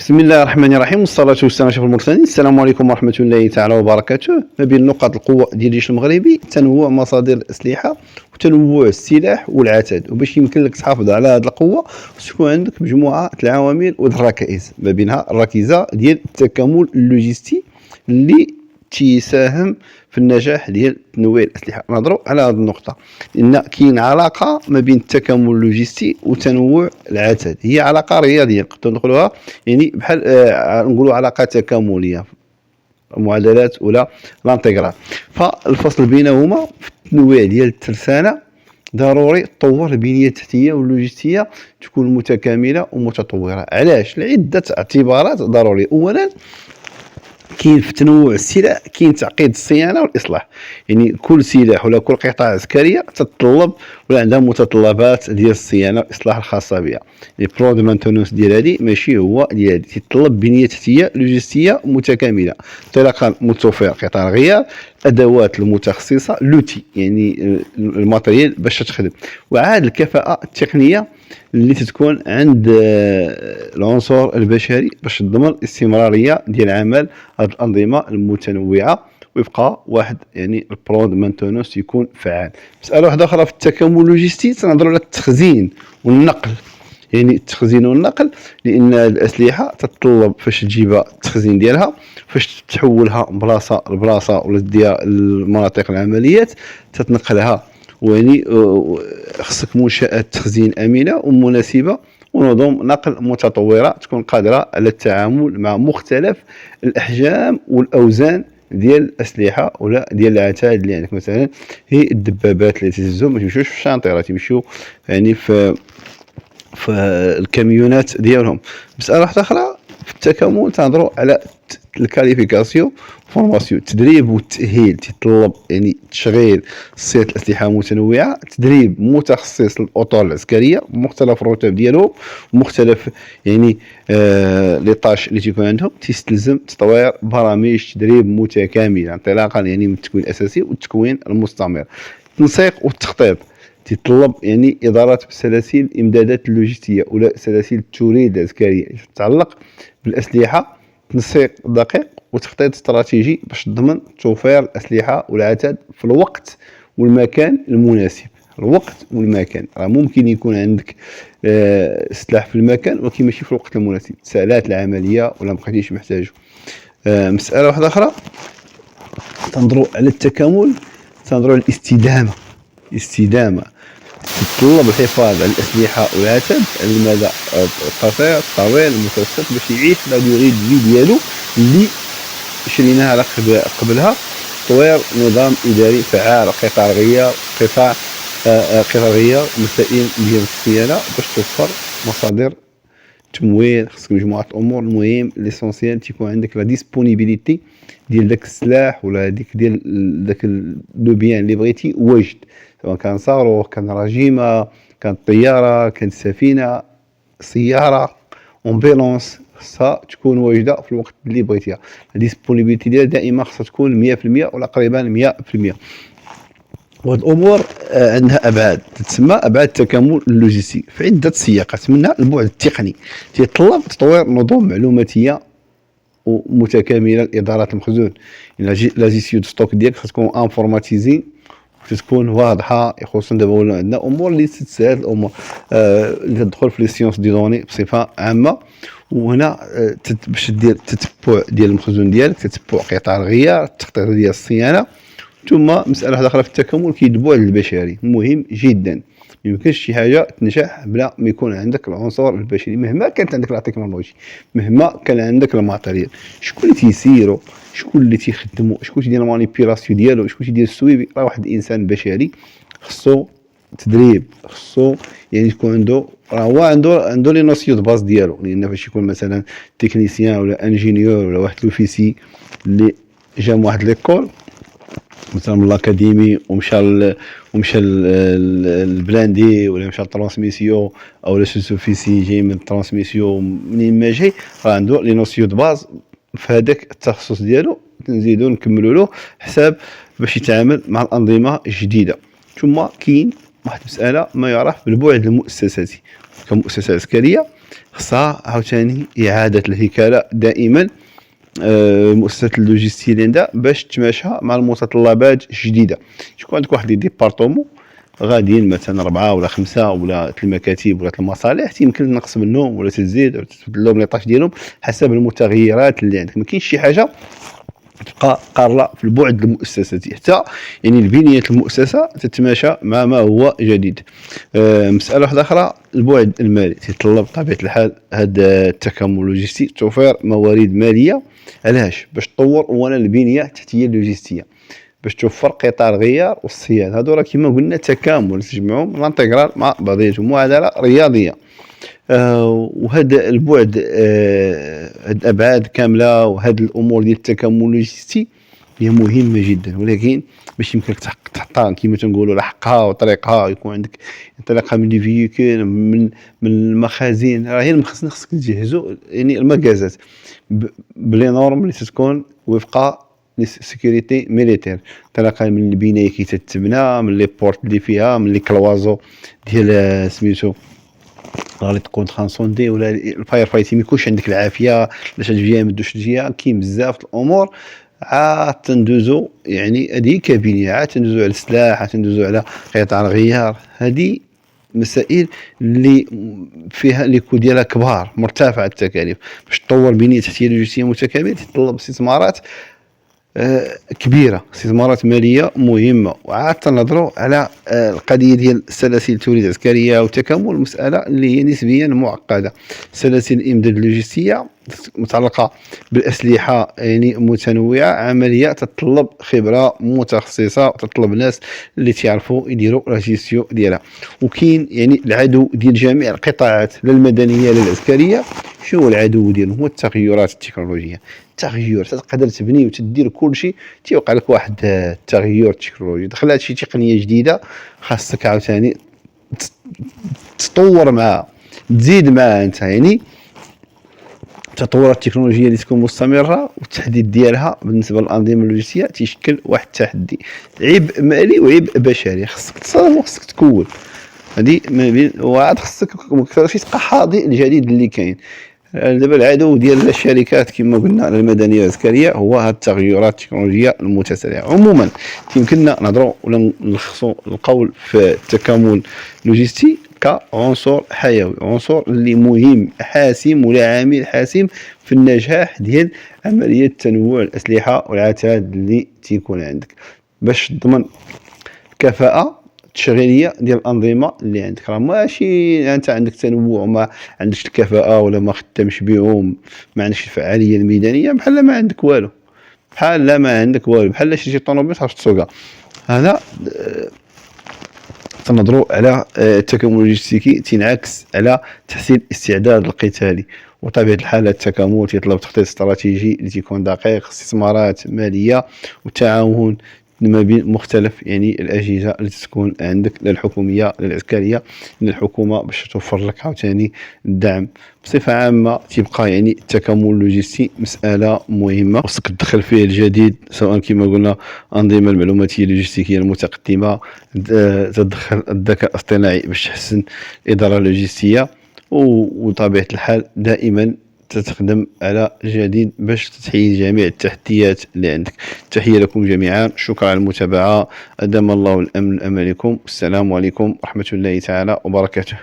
بسم الله الرحمن الرحيم والصلاة والسلام على أشرف المرسلين. السلام عليكم ورحمة الله تعالى وبركاته. ما بين نقاط القوة ديال الجيش المغربي تنوع مصادر الأسلحة وتنوع السلاح والعتاد، وباش يمكن لك تحافظ على هذه القوة تكون عندك مجموعة العوامل والركائز، ما بينها الركيزة ديال التكامل اللوجستي اللي تيساهم في النجاح ديال تنويع الاسلحه. نهضروا على هذه النقطه لان كاين علاقه ما بين التكامل اللوجستي وتنوع العتاد، هي علاقه رياضيه نقدروا ندخلوها يعني بحال نقولوا علاقه تكامليه، معادلات ولا لانتيغرال. فالفصل بينهما في التنويع ديال الترسانه ضروري تطور البنيه التحتيه واللوجستيه تكون متكامله ومتطوره. علاش؟ لعده اعتبارات ضروريه. اولا كاين في تنوع السلاح كاين تعقيد الصيانه والاصلاح، يعني كل سلاح ولا كل قطعه عسكريه تتطلب ولا عندها متطلبات ديال الصيانه والاصلاح الخاصه بها. يعني برو دو مانتونونس ديال هذه ماشي هو ديال هذه، تتطلب بنيه تحتيه لوجستيه متكامله، طريقه متوفره قطع الغيار، الادوات المتخصصه، لوتي يعني الماتريال باش تخدم، وعاد الكفاءه التقنيه اللي تتكون عند العنصر البشري باش تضمن الاستمراريه ديال عمل هذه الانظمه المتنوعه ويبقى واحد يعني البرود مانتونونس يكون فعال. مساله واحده اخرى في التكامل اللوجستي تنهضروا على التخزين والنقل، يعني التخزين والنقل لان الاسلحه تتطلب فاش تجيبها التخزين ديالها، فاش تحولها من بلاصه لبلاصه ولا ديال المناطق العمليات تتنقلها، ويعني خصك منشآت تخزين امنه ومناسبه ونظم نقل متطوره تكون قادره على التعامل مع مختلف الاحجام والاوزان ديال الاسلحه ولا ديال العتاد اللي عندك. مثلا هي الدبابات اللي تهزهم ما تمشيوش في الشانطيره، تمشيو يعني في الكاميونات ديالهم. مساله واحده اخرى في التكامل تنهضروا على الكاليفيكاسيون فورماسيون، التدريب والتاهيل تيطلب يعني تشغيل صيانه الاسلحه متنوعه، تدريب متخصص للاطر العسكريه بمختلف الرتب ديالهم ومختلف يعني لي طاش اللي تيكون عندهم، تيستلزم تطوير برامج تدريب متكامله انطلاقا يعني من التكوين الاساسي والتكوين المستمر. التنسيق والتخطيط تطلب يعني اداره سلاسل الامدادات اللوجستيه ولا سلاسل التوريد العسكريه تتعلق بالاسلحه، تنسيق دقيق وتخطيط استراتيجي باش تضمن توفير الاسلحه والعتاد في الوقت والمكان المناسب. الوقت والمكان، راه ممكن يكون عندك سلاح في المكان ولكن ماشي في الوقت المناسب، سالات العمليه ولا مبقيتيش محتاجه. مساله واحده اخرى تنظروا على التكامل، تنظروا على الاستدامه تتطلب الحفاظ على الاسلحه والعتاد على المدى القصير الطويل المتوسط باش يعيش لا ديغي دي ديالو اللي شريناها على قبلها. تطوير نظام اداري فعال، قطع الغيار مسائل ديال الصيانه باش توفر مصادر تمويل. خصك مجموعه الامور المهم ليسونسيال تيكون عندك لا ديسپونيبيليتي ديال داك السلاح ولا ديال داك لو بيان اللي بغيتي واجد، سواء كان صاروخ، كان رجيمه، كانت طياره، كانت سفينه، سياره، امبيلونس، خصها تكون واجده في الوقت اللي بغيتيها. الديسپونيبيليتي ديالها دائما خصها تكون 100% ولا قريبا 100%. وهاد الامور عندها ابعاد تتسمى ابعاد التكامل اللوجستي في عده سياقات، منها البعد التقني تيطلب تطوير نظم معلوماتيه ومتكامله لاداره المخزون. لا جيستيون دو ستوك ديالك خصها تكون انفورماتيزي وتكون واضحه، خصوصا دابا ولا عندنا امور اللي تسهل الامور اللي تدخل في لي سيونس دي دوني بصفه عامه. وهنا باش دير تتبع ديال المخزون ديالك، تتبع قطع الغيار، التخطيط ديال الصيانه. ثم مساله واحده اخرى في التكامل كاين البعد البشري مهم جدا، ما يمكنش شي حاجه تنجح بلا ما يكون عندك العنصر البشري، مهما كانت عندك لا تكنولوجي، مهما كان عندك الماتيريال. شكون اللي تيسيرو، شكون اللي تيخدمو، شكون تيدير المانيبيولاسيون ديالو، شكون تيدير السويبي، راه واحد الانسان بشري خصو تدريب، خصو يعني يكون عنده هو عنده لي نوسيون دو باز ديالو. لان فاش يكون مثلا تكنيسيان ولا انجينيور ولا واحد لوفيسي اللي جا من واحد ليكول مثلا من الاكاديمي ومشى البلاندي ولا مشى الترانسميسيون او لا سوفيسي جاي من الترانسميسيون، منين ما جاي راه عنده لي نوسيون دو باز في هذاك التخصص ديالو، نزيدو نكملوا له حساب باش يتعامل مع الانظمه الجديده. ثم كاين واحد المسألة ما يعرف بالبعد المؤسساتي. كمؤسسة عسكرية خصها عاوتاني إعادة الهيكلة دائما، المؤسسات اللوجستية اللي عندها باش تتماشى مع المتطلبات الجديدة. تكون عندك واحد لي ديبارتومون غاديين مثلا 4 ولا 5 ولا المكاتب ولا المصالح، يمكن تنقص منهم ولا تزيد ولا تبدل لهم ليطاج ديالهم حسب المتغيرات اللي عندك. ما كاينش شي حاجة تبقى قارة في البعد المؤسساتي، حتى يعني البنية المؤسسة تتماشى مع ما هو جديد. مسألة واحدة أخرى، البعد المالي تيطلب بطبيعة الحال هذا التكامل اللوجستي توفير موارد مالية. علاش؟ باش تطور أولا البنية التحتية اللوجستية، باش توفر قطار الغيار والصيانة. هادو راه كيما قلنا تكامل تجمعهم لانتيغرال مع بعضياتهم، معادلة رياضية. وهذا البعد، هاد الابعاد كامله وهاد الامور ديال التكامل اللوجستي هي مهمه جدا، ولكن باش يمكنك تحطها كما تنقولوا لحقها وطريقها، يكون عندك انطلاقه من لي فييكول من المخازن. راه هي المخزن خصك تجهزوا يعني المكازات بلي نورم اللي تتكون وفق لي سيكوريتي ميليتير، انطلاقا من البنايه كي تتبنى، من لي بورت اللي فيها، من لي كلوازو ديال سميتو غادي تكون ترانسوندي، ولا الفاير فايتين ما يكونش عندك العافيه باش تجي ما تدوش الجهه. كاين بزاف الامور عاد تندوزو، يعني هذه كابينيه عاد تندوزو على السلاح، عاد تندوزو على قطع الغيار. هذه مسائل اللي فيها اللي كو ديالها كبار مرتفع التكاليف. باش تطور بنيه تحتيه لوجستيه متكامله تتطلب استثمارات كبيره، استثمارات ماليه مهمه. وعاد تنهضروا على القضيه ديال سلاسل التوريد العسكريه وتكامل، مساله اللي هي نسبيا معقده. سلاسل الامداد اللوجستيه متعلقه بالاسلحه يعني متنوعه، عمليه تتطلب خبره متخصصه وتتطلب ناس اللي تعرفوا يديروا لا جيستيون ديالها. وكاين يعني العدو ديال جميع القطاعات، لا المدنيه لا العسكريه. شنو هو العدو ديالهم؟ هو التغيرات التكنولوجيه. التغير تقدر تبني وتدير كل شيء، تيوقع لك واحد التغير تكنولوجي، دخلات شي تقنيه جديده خاصك عاوتاني تطور معها، تزيد معها انت. يعني التطورات التكنولوجيه اللي تكون مستمره والتحديث ديالها بالنسبه للانظمه اللوجستيه تيشكل واحد التحدي، عبء مالي وعبء بشري. خاصك تصمم وخاصك تكون هذه ما بين، وعاد خاصك مكثرش تبقى حاضي الجديد اللي كاين. دابا العدو ديال الشركات كما قلنا المدنيه والعسكريه هو هذه التغيرات التكنولوجيه المتسارعه. عموما يمكننا نهضروا ولا نلخصوا القول في التكامل اللوجستي كعنصر حيوي، عنصر اللي مهم حاسم ولا عامل حاسم في النجاح ديال عمليه تنوع الاسلحه والعتاد اللي تيكون عندك، باش تضمن كفاءه التشغيليه ديال الانظمه اللي عندك. راه ماشي انت عندك تنوع وما عندكش الكفاءه ولا ما خدامش بهم، ما عندكش الفعاليه الميدانيه، بحال ما عندك والو، بحال ما عندك والو، بحال شي طوموبيل تعرف تسوقها. هذا تنهضروا على التكامل اللوجستيكي تنعكس على تحسين الاستعداد القتالي. وطبيعه الحال التكامل يطلب تخطيط استراتيجي اللي تيكون دقيق، استثمارات ماليه وتعاون ما بين مختلف يعني الاجهزه اللي تكون عندك، لا الحكوميه لا العسكريه. ان الحكومه باش توفر لك عاوتاني الدعم. بصفه عامه تيبقى يعني التكامل اللوجستي مساله مهمه خصك تدخل فيه الجديد، سواء كما قلنا انظمه المعلوماتيه اللوجستيكيه المتقدمه، تدخل الذكاء الاصطناعي باش تحسن الاداره اللوجستيه. وطبيعه الحال دائما تخدم على جديد باش تحيي جميع التحديات اللي عندك. تحية لكم جميعا، شكرا على المتابعة، أدام الله الأمن أمانكم، السلام عليكم ورحمة الله تعالى وبركاته.